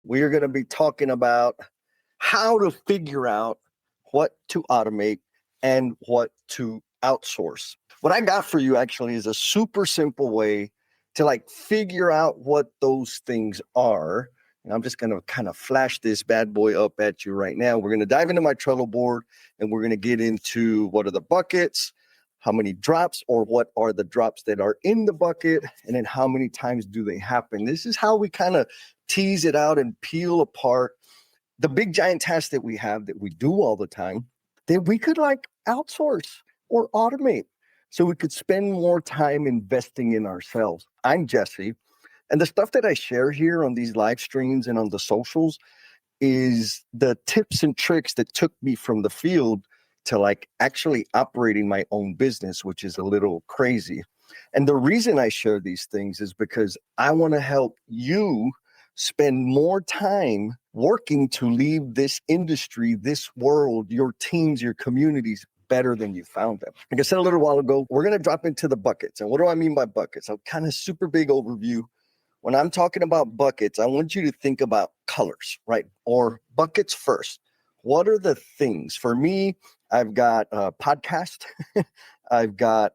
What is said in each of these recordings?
we are going to be talking about how to figure out what to automate and what to outsource. What I got for you actually is a super simple way to like figure out what those things are. And I'm just going to kind of flash this bad boy up at you right now. We're going to dive into my Trello board and we're going to get into what are the buckets, how many drops, or what are the drops that are in the bucket, and then how many times do they happen. This is how we kind of tease it out and peel apart the big giant tasks that we have that we do all the time that we could like outsource or automate so we could spend more time investing in ourselves. I'm Jesse, and the stuff that I share here on these live streams and on the socials is the tips and tricks that took me from the field to like actually operating my own business, which is a little crazy. And the reason I share these things is because I want to help you spend more time working to leave this industry, this world, your teams, your communities better than you found them. Like I said a little while ago, we're going to drop into the buckets. And what do I mean by buckets? A kind of super big overview. When I'm talking about buckets, I want you to think about colors, right? Or buckets first. What are the things? For me, I've got a podcast. I've got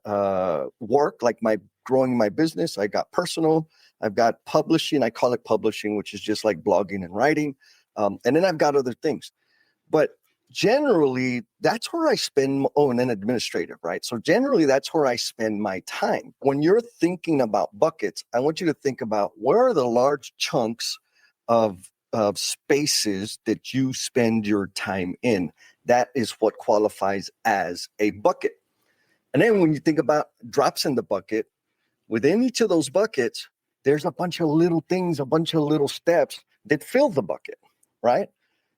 work, like growing my business. I got personal. I've got publishing. I call it publishing, which is just like blogging and writing. And then I've got other things. But generally, that's where I spend, and then administrative, right? So generally, that's where I spend my time. When you're thinking about buckets, I want you to think about where are the large chunks of spaces that you spend your time in. That is what qualifies as a bucket. And then when you think about drops in the bucket, within each of those buckets, there's a bunch of little things, a bunch of little steps that fill the bucket, right?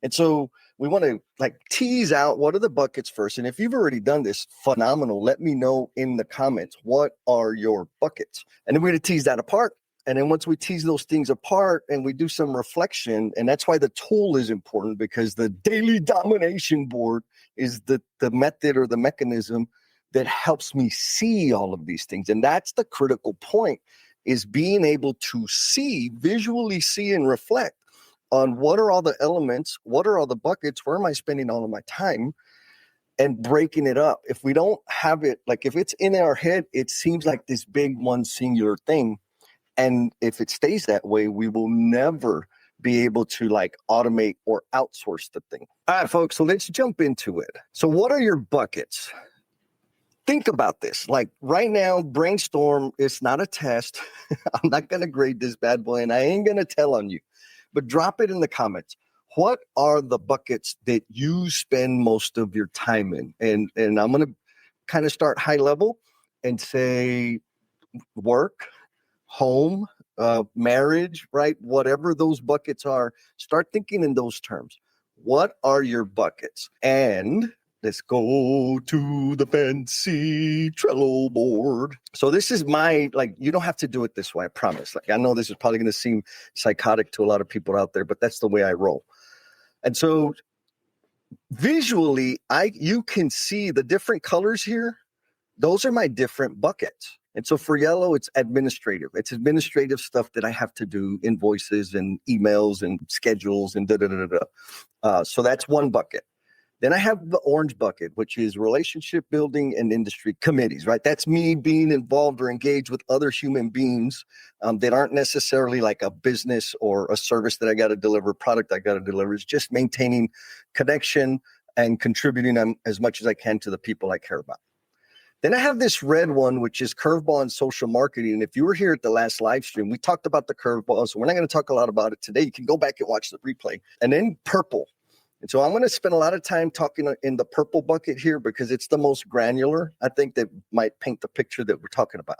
And so we want to like tease out what are the buckets first. And if you've already done this, phenomenal. Let me know in the comments, what are your buckets? And then we're going to tease that apart. And then once we tease those things apart and we do some reflection, and that's why the tool is important, because the daily domination board is the method or the mechanism that helps me see all of these things. And that's the critical point, is being able to see, visually see and reflect on what are all the elements, what are all the buckets, where am I spending all of my time, and breaking it up. If we don't have it, like if it's in our head, it seems like this big one singular thing. And if it stays that way, we will never be able to like automate or outsource the thing. All right, folks, so let's jump into it. So what are your buckets? Think about this. Like right now, brainstorm. It's not a test. I'm not going to grade this bad boy, and I ain't going to tell on you. But drop it in the comments. What are the buckets that you spend most of your time in? And I'm going to kind of start high level and say work, home, marriage, right? Whatever those buckets are, start thinking in those terms. What are your buckets? And let's go to the fancy Trello board. So this is my, like, you don't have to do it this way, I promise. Like, I know this is probably going to seem psychotic to a lot of people out there, but that's the way I roll. And so visually, you can see the different colors here. Those are my different buckets. And so for yellow, it's administrative. It's administrative stuff that I have to do, invoices and emails and schedules and so that's one bucket. Then I have the orange bucket, which is relationship building and industry committees, right? That's me being involved or engaged with other human beings that aren't necessarily like a business or a service that I got to deliver, product I got to deliver. It's just maintaining connection and contributing as much as I can to the people I care about. Then I have this red one, which is curveball and social marketing. And if you were here at the last live stream, we talked about the curveball. So we're not going to talk a lot about it today. You can go back and watch the replay. And then purple. And so I'm going to spend a lot of time talking in the purple bucket here because it's the most granular. I think that might paint the picture that we're talking about.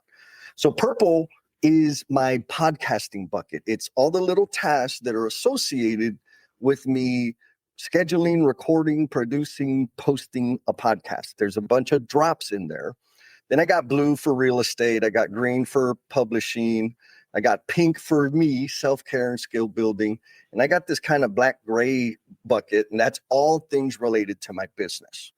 So purple is my podcasting bucket. It's all the little tasks that are associated with me scheduling, recording, producing, posting a podcast. There's a bunch of drops in there. Then I got blue for real estate. I got green for publishing. I got pink for me, self-care and skill building. And I got this kind of black-gray bucket, and that's all things related to my business.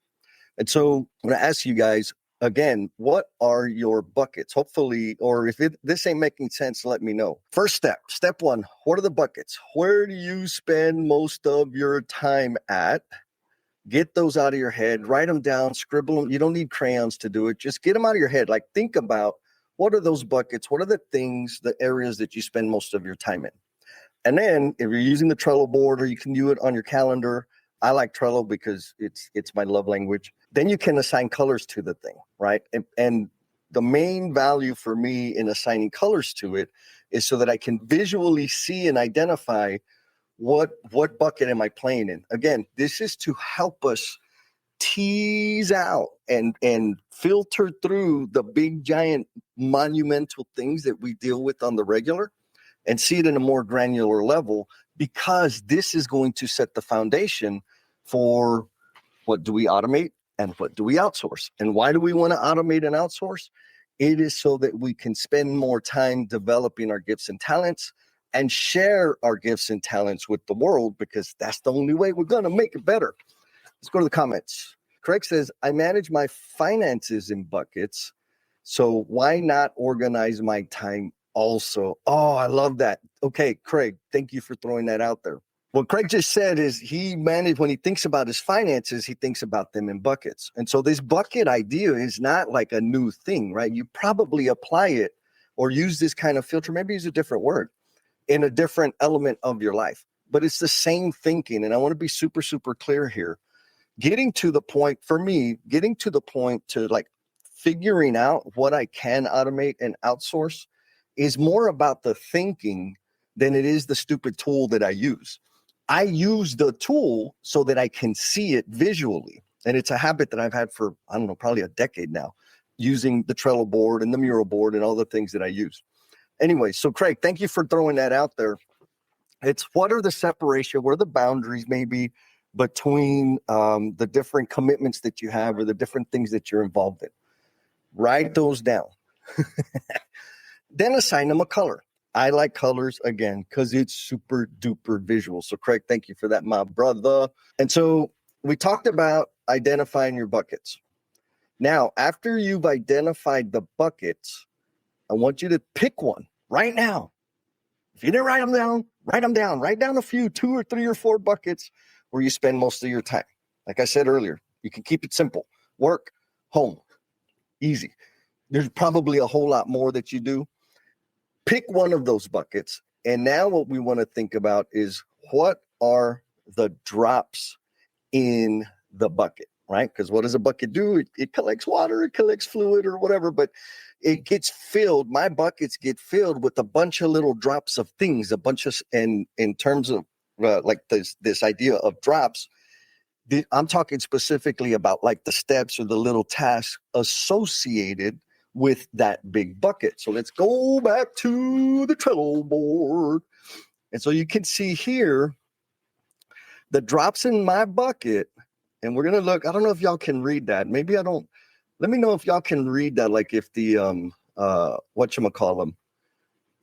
And so I'm going to ask you guys, again, what are your buckets? Hopefully, or if this ain't making sense, let me know. First step one, what are the buckets? Where do you spend most of your time at? Get those out of your head, write them down, scribble them. You don't need crayons to do it. Just get them out of your head. Like, think about, what are those buckets? What are the things, the areas that you spend most of your time in? And then if you're using the Trello board, or you can do it on your calendar, I like Trello because it's my love language. Then you can assign colors to the thing, right? And the main value for me in assigning colors to it is so that I can visually see and identify what bucket am I playing in. Again, this is to help us tease out and filter through the big, giant, monumental things that we deal with on the regular, and see it in a more granular level, because this is going to set the foundation for what do we automate and what do we outsource. And why do we want to automate and outsource? It is so that we can spend more time developing our gifts and talents and share our gifts and talents with the world, because that's the only way we're going to make it better. Let's go to the comments. Craig says, I manage my finances in buckets, so why not organize my time also? Oh, I love that. Okay, Craig, thank you for throwing that out there. What Craig just said is when he thinks about his finances, he thinks about them in buckets. And so this bucket idea is not like a new thing, right? You probably apply it or use this kind of filter, maybe use a different word, in a different element of your life. But it's the same thinking. And I want to be super, super clear here. Getting to the point to like figuring out what I can automate and outsource is more about the thinking than it is the stupid tool that I use. I use the tool so that I can see it visually. And it's a habit that I've had for, I don't know, probably a decade now, using the Trello board and the Miro board and all the things that I use. Anyway, so Craig, thank you for throwing that out there. It's what are the separation, what are the boundaries maybe between the different commitments that you have or the different things that you're involved in. Write those down. Then assign them a color. I like colors, again, because it's super duper visual. So Craig, thank you for that, my brother. And so we talked about identifying your buckets. Now, after you've identified the buckets, I want you to pick one right now. If you didn't write them down, write them down. Write down a few, 2 or 3 or 4 buckets where you spend most of your time. Like I said earlier, you can keep it simple. Work, home, easy. There's probably a whole lot more that you do. Pick one of those buckets. And now what we want to think about is, what are the drops in the bucket, right? Because what does a bucket do? It collects water, it collects fluid or whatever, but it gets filled. My buckets get filled with a bunch of little drops of things, a bunch of, and in terms of like this idea of drops, I'm talking specifically about like the steps or the little tasks associated with that big bucket. So let's go back to the Trello board. And so you can see here the drops in my bucket, and we're going to look, I don't know if y'all can read that. Maybe I don't. Let me know if y'all can read that, like if the whatchamacallem,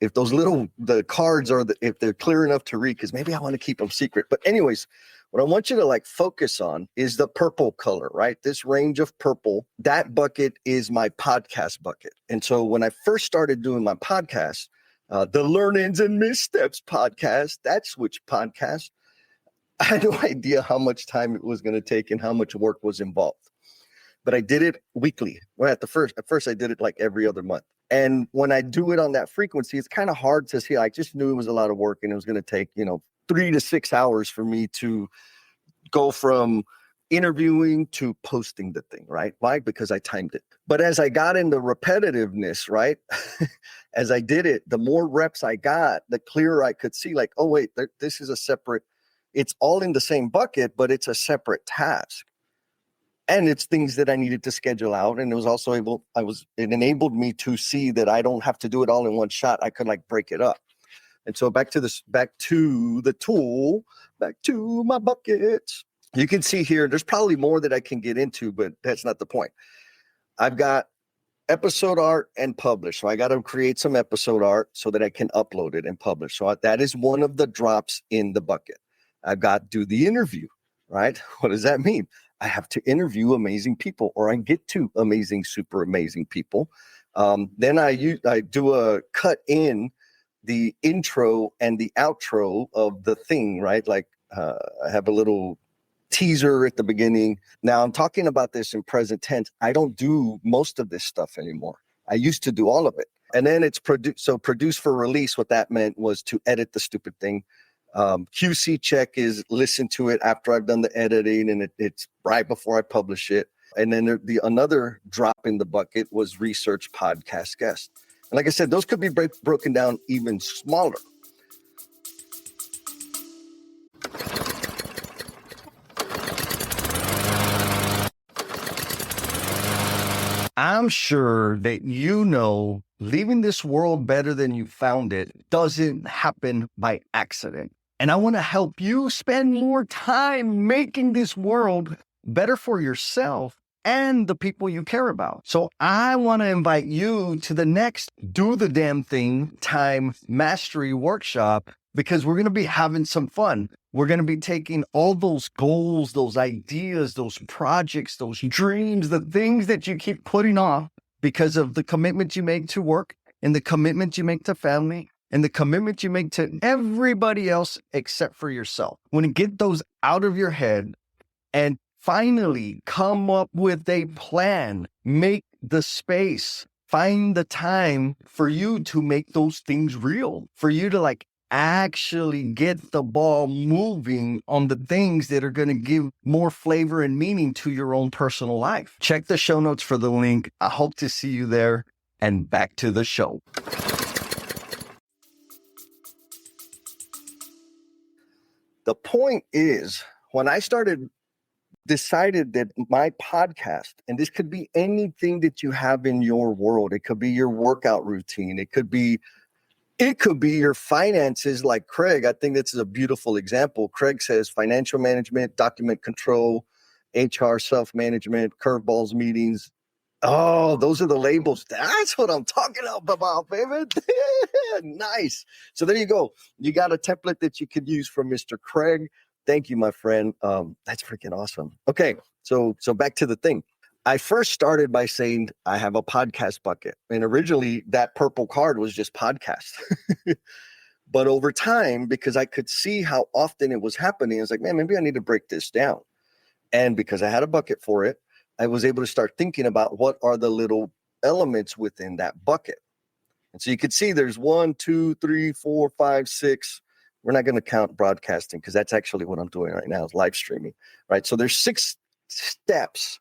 if those the cards are if they're clear enough to read, because maybe I want to keep them secret. But anyways, what I want you to like focus on is the purple color, right? This range of purple, that bucket is my podcast bucket. And so when I first started doing my podcast, the Learnings and Missteps podcast, that Switch podcast, I had no idea how much time it was going to take and how much work was involved. But I did it weekly. Well, at first I did it like every other month. And when I do it on that frequency, it's kind of hard to see. I just knew it was a lot of work and it was going to take, 3 to 6 hours for me to go from interviewing to posting the thing, right? Why? Because I timed it. But as I got into repetitiveness, right? As I did it, the more reps I got, the clearer I could see, like, oh, wait, this is a separate, it's all in the same bucket, but it's a separate task. And it's things that I needed to schedule out. And it was also it enabled me to see that I don't have to do it all in one shot. I could like break it up. And so back to the tool, back to my buckets. You can see here, there's probably more that I can get into, but that's not the point. I've got episode art and publish. So I got to create some episode art so that I can upload it and publish. So that is one of the drops in the bucket. I've got to do the interview, right? What does that mean? I have to interview amazing people, or I get to amazing, super amazing people. Then I do a cut in the intro and the outro of the thing, right? Like I have a little teaser at the beginning. Now I'm talking about this in present tense. I don't do most of this stuff anymore. I used to do all of it. And then it's produce for release. What that meant was to edit the stupid thing. QC check is listen to it after I've done the editing, and it's right before I publish it. And then another drop in the bucket was research podcast guest. And like I said, those could be broken down even smaller. I'm sure that leaving this world better than you found it doesn't happen by accident. And I want to help you spend more time making this world better for yourself and the people you care about. So I want to invite you to the next Do the Damn Thing Time Mastery Workshop, because we're going to be having some fun. We're going to be taking all those goals, those ideas, those projects, those dreams, the things that you keep putting off because of the commitment you make to work and the commitment you make to family and the commitment you make to everybody else except for yourself. When you get those out of your head and finally come up with a plan, make the space, find the time for you to make those things real, for you to actually get the ball moving on the things that are going to give more flavor and meaning to your own personal life. Check the show notes for the link. I hope to see you there, and back to the show. The point is, when I decided that my podcast, and this could be anything that you have in your world. It could be your workout routine. It could be your finances, like Craig. I think this is a beautiful example. Craig says financial management, document control, HR, self-management, curveballs meetings. Oh, those are the labels. That's what I'm talking about, baby. Nice. So there you go. You got a template that you could use from Mr. Craig. Thank you, my friend. That's freaking awesome. Okay, so back to the thing. I first started by saying I have a podcast bucket. And originally that purple card was just podcast. But over time, because I could see how often it was happening, I was like, man, maybe I need to break this down. And because I had a bucket for it, I was able to start thinking about what are the little elements within that bucket. And so you could see there's 1, 2, 3, 4, 5, 6. We're not going to count broadcasting because that's actually what I'm doing right now is live streaming, right? So there's 6 steps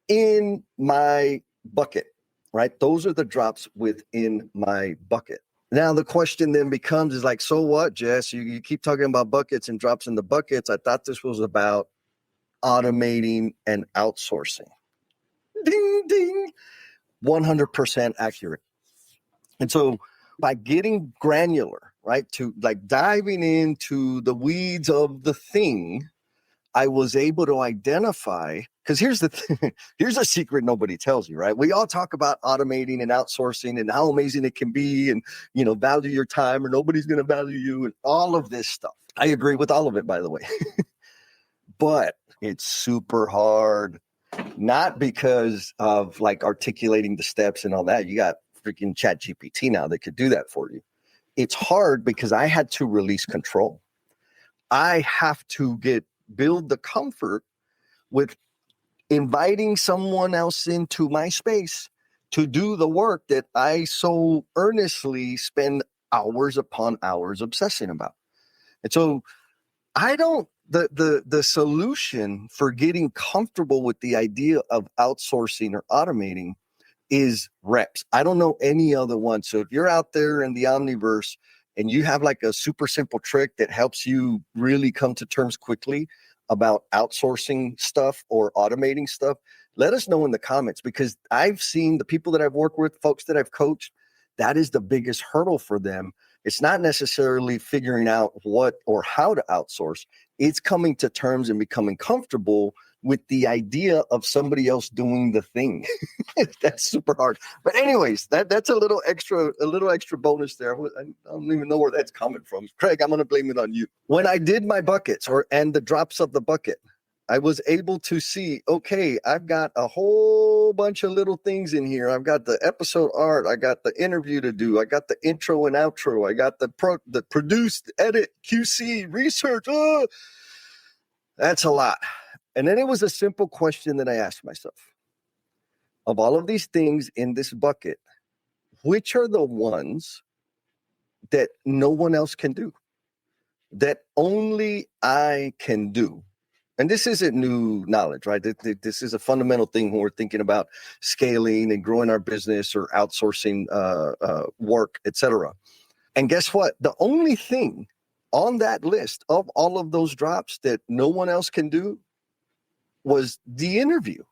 in my bucket, right? Those are the drops within my bucket. Now the question then becomes is so what, Jess? You keep talking about buckets and drops in the buckets. I thought this was about automating and outsourcing. Ding, ding. 100% accurate. And so by getting granular, right, to diving into the weeds of the thing, I was able to identify, because here's the thing, here's a secret nobody tells you, right? We all talk about automating and outsourcing and how amazing it can be and, value your time or nobody's going to value you and all of this stuff. I agree with all of it, by the way. But it's super hard, not because of articulating the steps and all that. You got freaking ChatGPT now that could do that for you. It's hard because I had to release control. I have to build the comfort with inviting someone else into my space to do the work that I so earnestly spend hours upon hours obsessing about. And so the solution for getting comfortable with the idea of outsourcing or automating is reps. I don't know any other one. So if you're out there in the omniverse and you have a super simple trick that helps you really come to terms quickly about outsourcing stuff or automating stuff, let us know in the comments, because I've seen the people that I've worked with, folks that I've coached, that is the biggest hurdle for them. It's not necessarily figuring out what or how to outsource. It's coming to terms and becoming comfortable with the idea of somebody else doing the thing. That's super hard. But anyways, that's a little extra bonus there. I don't even know where that's coming from. Craig, I'm going to blame it on you. When I did my buckets and the drops of the bucket, I was able to see, okay, I've got a whole bunch of little things in here. I've got the episode art. I got the interview to do. I got the intro and outro. I got the produce, edit, QC, research. Oh, that's a lot. And then it was a simple question that I asked myself. Of all of these things in this bucket, which are the ones that no one else can do, that only I can do? And this isn't new knowledge, right? This is a fundamental thing when we're thinking about scaling and growing our business or outsourcing work, etc. And guess what? The only thing on that list of all of those drops that no one else can do was the interview.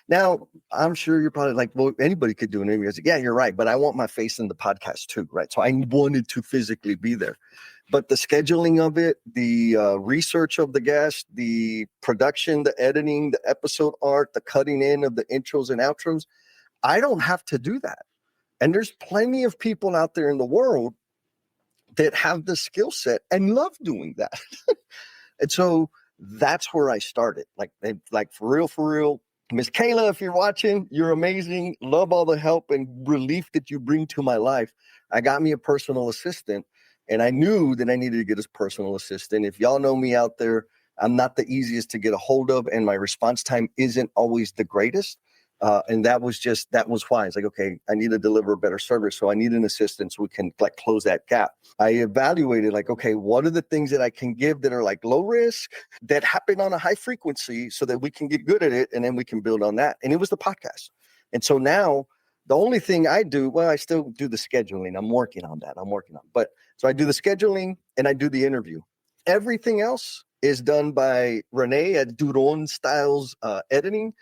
Now, I'm sure you're probably like, well, anybody could do an interview. I said, yeah, you're right. But I want my face in the podcast too, right? So I wanted to physically be there. But the scheduling of it, the research of the guest, the production, the editing, the episode art, the cutting in of the intros and outros, I don't have to do that. And there's plenty of people out there in the world that have the skill set and love doing that. And so that's where I started. Like for real. Miss Kayla, if you're watching, you're amazing. Love all the help and relief that you bring to my life. I got me a personal assistant, and I knew that I needed to get a personal assistant. If y'all know me out there, I'm not the easiest to get a hold of, and my response time isn't always the greatest. And that was why it's like, okay, I need to deliver a better service. So I need an assistant so we can like close that gap. I evaluated like, okay, what are the things that I can give that are like low risk that happen on a high frequency so that we can get good at it. And then we can build on that. And it was the podcast. And so now the only thing I do, well, I still do the scheduling. I'm working on that. But so I do the scheduling and I do the interview. Everything else is done by Renee at Duron Styles Editing,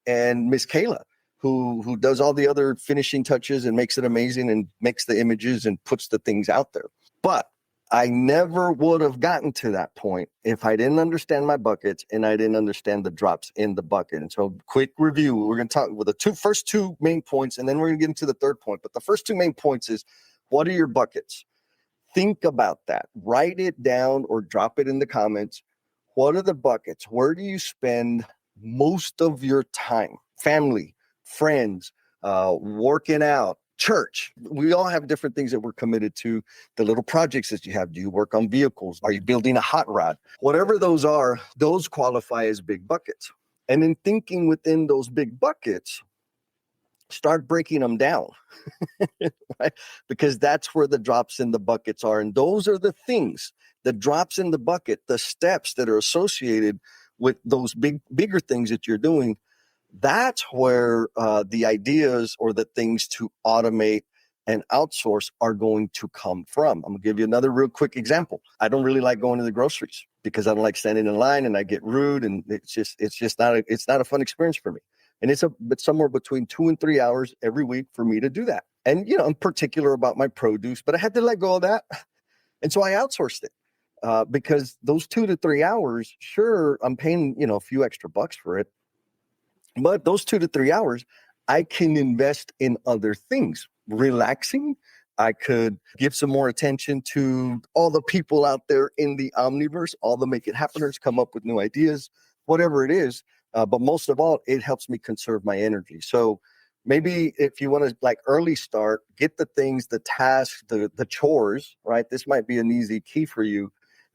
and Miss Kayla, who does all the other finishing touches and makes it amazing and makes the images and puts the things out there. But I never would have gotten to that point if I didn't understand my buckets and I didn't understand the drops in the bucket. And so quick review, we're going to talk with the first two main points, and then we're going to get into the third point. But the first two main points is, what are your buckets? Think about that. Write it down or drop it in the comments. What are the buckets? Where do you spend most of your time? Family, friends, working out, church. We all have different things that we're committed to. The little projects that you have. Do you work on vehicles? Are you building a hot rod? Whatever those are, those qualify as big buckets. And in thinking within those big buckets, start breaking them down, right? Because that's where the drops in the buckets are. And those are the things, the drops in the bucket, the steps that are associated with those bigger things that you're doing. That's where the ideas or the things to automate and outsource are going to come from. I'm gonna give you another real quick example. I don't really like going to the groceries because I don't like standing in line and I get rude, and it's just not a fun experience for me. And it's somewhere between 2 and 3 hours every week for me to do that. And I'm particular about my produce, but I had to let go of that, and so I outsourced it. Because those 2 to 3 hours, sure, I'm paying, a few extra bucks for it. But those 2 to 3 hours, I can invest in other things. Relaxing. I could give some more attention to all the people out there in the omniverse, all the make it happeners, come up with new ideas, whatever it is. But most of all, it helps me conserve my energy. So maybe if you want to like early start, get the things, the tasks, the chores, right? This might be an easy key for you.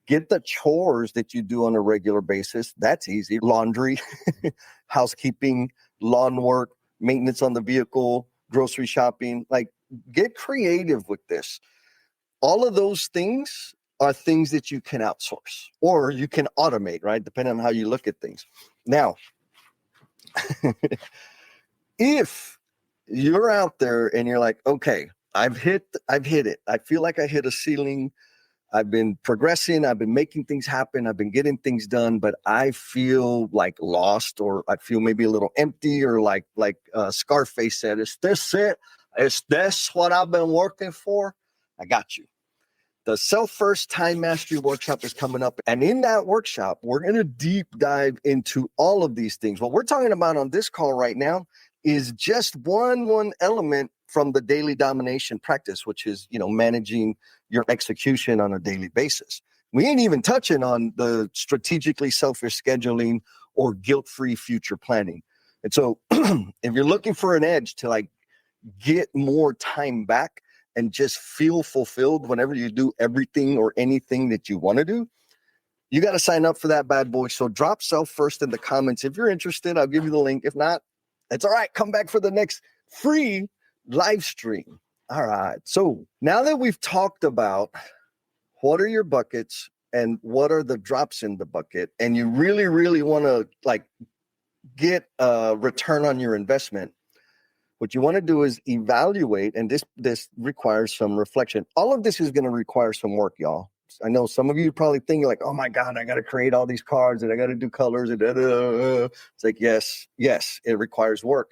Get the chores that you do on a regular basis. That's easy. Laundry, housekeeping, lawn work, maintenance on the vehicle, grocery shopping. Like, get creative with this. All of those things are things that you can outsource or you can automate, right? Depending on how you look at things. Now, if you're out there and you're like, okay, I've hit it. I feel like I hit a ceiling. I've been progressing. I've been making things happen. I've been getting things done, but I feel like lost, or I feel maybe a little empty, or like Scarface said, is this it? Is this what I've been working for? I got you. The Self-First Time Mastery Workshop is coming up. And in that workshop, we're going to deep dive into all of these things. What we're talking about on this call right now is just one element from the daily domination practice, which is, managing your execution on a daily basis. We ain't even touching on the strategically selfish scheduling or guilt-free future planning. And so if you're looking for an edge to like get more time back and just feel fulfilled whenever you do everything or anything that you want to do, you got to sign up for that bad boy. So drop self first in the comments. If you're interested, I'll give you the link. If not, it's all right. Come back for the next free live stream. All right. So now that we've talked about what are your buckets and what are the drops in the bucket, and you really, really want to like get a return on your investment, what you want to do is evaluate, and this requires some reflection. All of this is going to require some work, y'all. I know some of you probably think like, oh my God, I got to create all these cards and I got to do colors and It's like, yes, it requires work.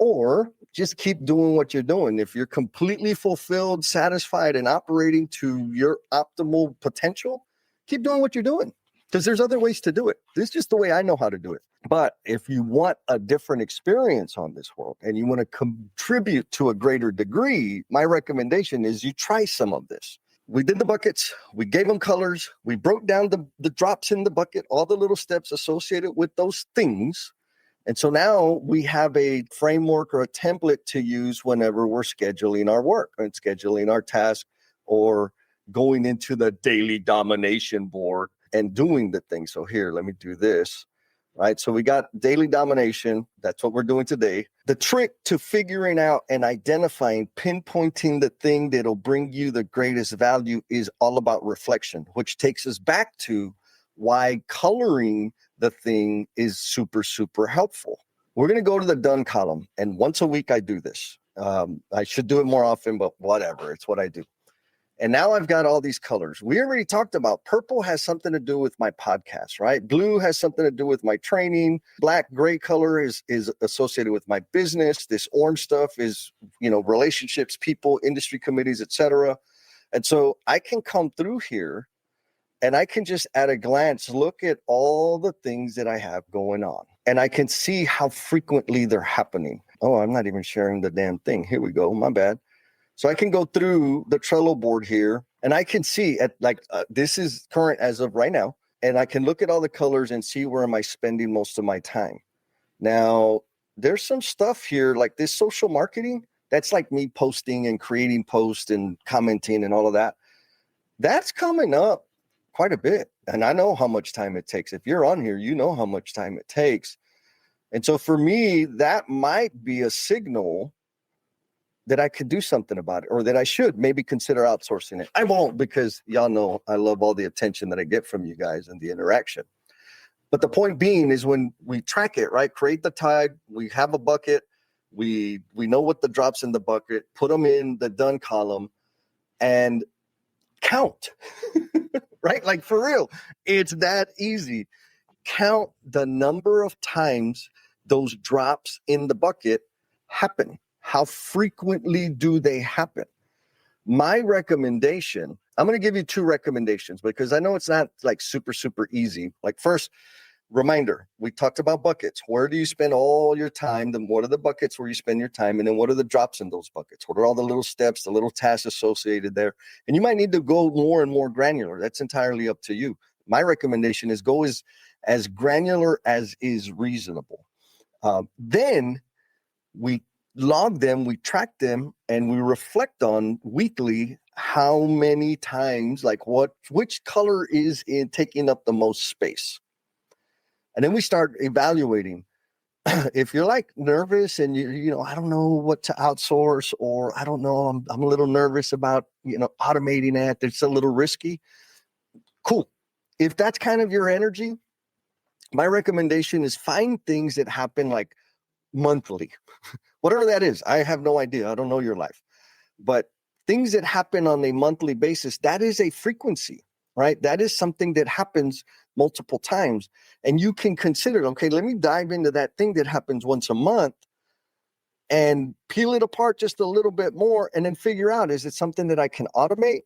Or just keep doing what you're doing. If you're completely fulfilled, satisfied, and operating to your optimal potential, keep doing what you're doing, because there's other ways to do it. This is just the way I know how to do it. But if you want a different experience on this world and you want to contribute to a greater degree, my recommendation is you try some of this. We did the buckets, we gave them colors, we broke down the drops in the bucket, all the little steps associated with those things. And so now we have a framework or a template to use whenever we're scheduling our work and scheduling our task, or going into the daily domination board and doing the thing. So here, let me do this. Right. So we got daily domination. That's what we're doing today. The trick to figuring out and identifying, pinpointing the thing that'll bring you the greatest value is all about reflection, which takes us back to why coloring the thing is super, super helpful. We're going to go to the done column. And once a week, I do this. I should do it more often, but whatever. It's what I do. And now I've got all these colors. We already talked about purple has something to do with my podcast, right? Blue has something to do with my training. Black, gray color is associated with my business. This orange stuff is, relationships, people, industry committees, etc. And so I can come through here and I can just at a glance look at all the things that I have going on. And I can see how frequently they're happening. Oh, I'm not even sharing the damn thing. Here we go. My bad. So I can go through the Trello board here and I can see this is current as of right now. And I can look at all the colors and see where am I spending most of my time. Now, there's some stuff here like this social marketing. That's like me posting and creating posts and commenting and all of that. That's coming up quite a bit. And I know how much time it takes. If you're on here, you know how much time it takes. And so for me, that might be a signal that I could do something about it, or that I should maybe consider outsourcing it. I won't, because y'all know I love all the attention that I get from you guys and the interaction. But the point being is when we track it, right? Create the tag, we have a bucket, we know what the drops in the bucket, put them in the done column and count, right? Like for real, it's that easy. Count the number of times those drops in the bucket happen. How frequently do they happen? My recommendation, I'm going to give you two recommendations because I know it's not like super, super easy. Like first, reminder, we talked about buckets. Where do you spend all your time? Then what are the buckets where you spend your time? And then what are the drops in those buckets? What are all the little steps, the little tasks associated there? And you might need to go more and more granular. That's entirely up to you. My recommendation is go as granular as is reasonable. Then we log them, we track them, and we reflect on weekly how many times, like which color is taking up the most space. And then we start evaluating. If you're like nervous and you I don't know what to outsource, or I don't know, I'm a little nervous about, automating it. It's a little risky. Cool. If that's kind of your energy, my recommendation is find things that happen like monthly. Whatever that is, I have no idea. I don't know your life. But things that happen on a monthly basis, that is a frequency, right? That is something that happens multiple times. And you can consider, okay, let me dive into that thing that happens once a month and peel it apart just a little bit more and then figure out, is it something that I can automate?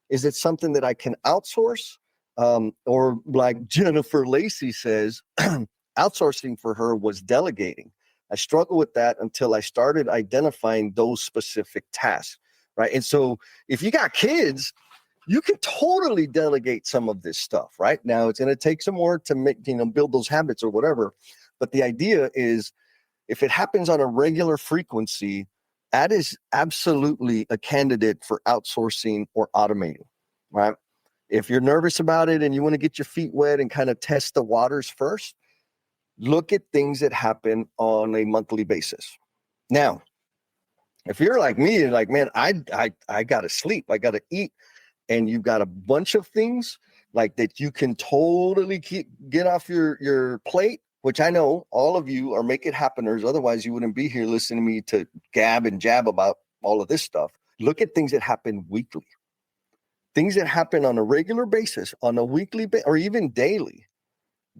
Is it something that I can outsource? Or like Jennifer Lacey says, outsourcing for her was delegating. I struggled with that until I started identifying those specific tasks, right? And so if you got kids, You can totally delegate some of this stuff, right? Now it's going to take some work to make, build those habits or whatever. But the idea is if it happens on a regular frequency, that is absolutely a candidate for outsourcing or automating, right? If you're nervous about it and you want to get your feet wet and kind of test the waters first, look at things that happen on a monthly basis. Now, if you're like me, you're like, man, I got to sleep, I got to eat, and you've got a bunch of things like that you can totally get off your plate, which I know all of you are make it happeners. Otherwise, you wouldn't be here listening to me to gab and jab about all of this stuff. Look at things that happen weekly, things that happen on a regular basis, on a weekly or even daily.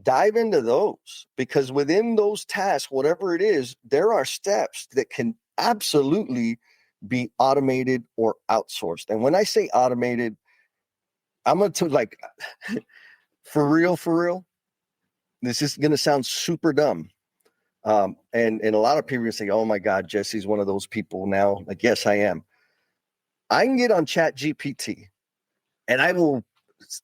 Dive into those, because within those tasks, whatever it is, there are steps that can absolutely be automated or outsourced. And when I say automated, I'm going to like, for real, this is going to sound super dumb. And a lot of people say, oh my God, Jesse's one of those people now. Like, yes, I am. I can get on Chat GPT and I will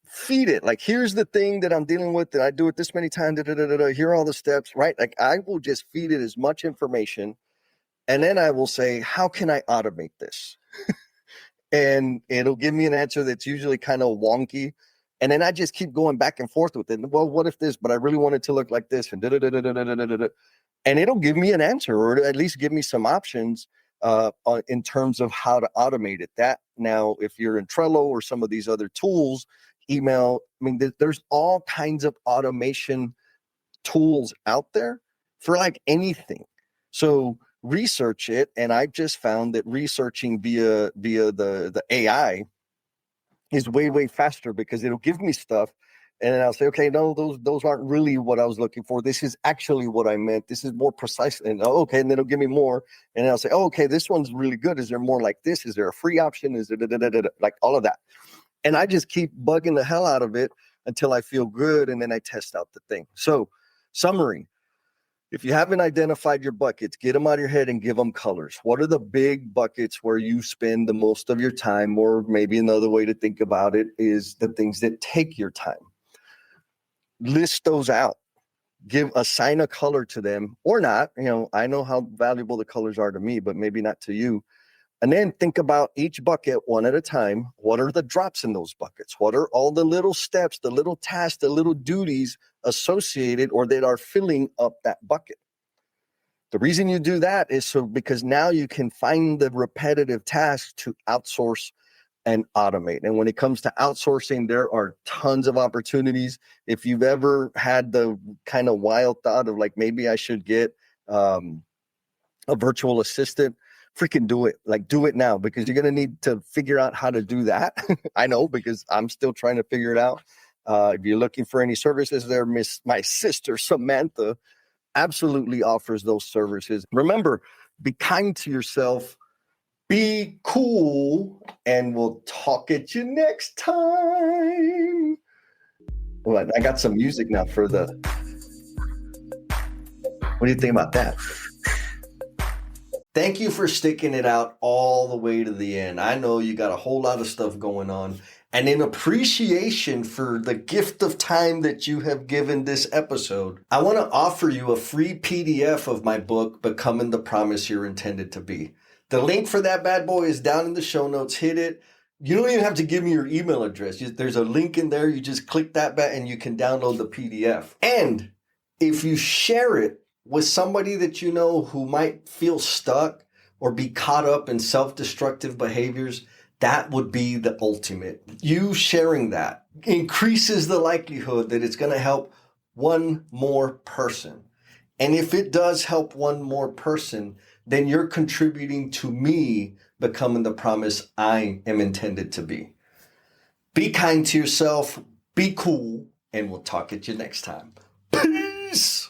feed it. Like, here's the thing that I'm dealing with, and I do it this many times. Here are all the steps, right? Like, I will just feed it as much information. And then I will say, how can I automate this? And it'll give me an answer that's usually kind of wonky. And then I just keep going back and forth with it. Well, what if this, but I really want it to look like this, and and it'll give me an answer, or at least give me some options in terms of how to automate it. That now, if you're in Trello or some of these other tools, email, I mean, there's all kinds of automation tools out there for like anything. So research it, and I've just found that researching via the AI is way faster, because it'll give me stuff, and then I'll say, okay, no, those aren't really what I was looking for. This is actually what I meant. This is more precise. And okay, and then it'll give me more, and then I'll say, oh, okay, this one's really good. Is there more like this? Is there a free option? Is there like all of that? And I just keep bugging the hell out of it until I feel good, and then I test out the thing. So, summary. If you haven't identified your buckets, get them out of your head and give them colors. What are the big buckets where you spend the most of your time? Or maybe another way to think about it is the things that take your time. List those out. Assign a color to them, or not. I know how valuable the colors are to me, but maybe not to you. And then think about each bucket one at a time. What are the drops in those buckets? What are all the little steps, the little tasks, the little duties associated or that are filling up that bucket? The reason you do that is because now you can find the repetitive tasks to outsource and automate. And when it comes to outsourcing, there are tons of opportunities. If you've ever had the kind of wild thought of like, maybe I should get a virtual assistant, freaking do it. Like, do it now, because you're going to need to figure out how to do that. I know, because I'm still trying to figure it out. If you're looking for any services there, my sister, Samantha, absolutely offers those services. Remember, be kind to yourself, be cool, and we'll talk at you next time. Well, I got some music now for the, what do you think about that? Thank you for sticking it out all the way to the end. I know you got a whole lot of stuff going on. And in appreciation for the gift of time that you have given this episode, I want to offer you a free PDF of my book, Becoming the Promise You're Intended to Be. The link for that bad boy is down in the show notes. Hit it. You don't even have to give me your email address. There's a link in there. You just click that button and you can download the PDF. And if you share it with somebody that you know who might feel stuck or be caught up in self-destructive behaviors, that would be the ultimate. You sharing that increases the likelihood that it's going to help one more person. And if it does help one more person, then you're contributing to me becoming the promise I am intended to be. Be kind to yourself, be cool, and we'll talk at you next time. Peace!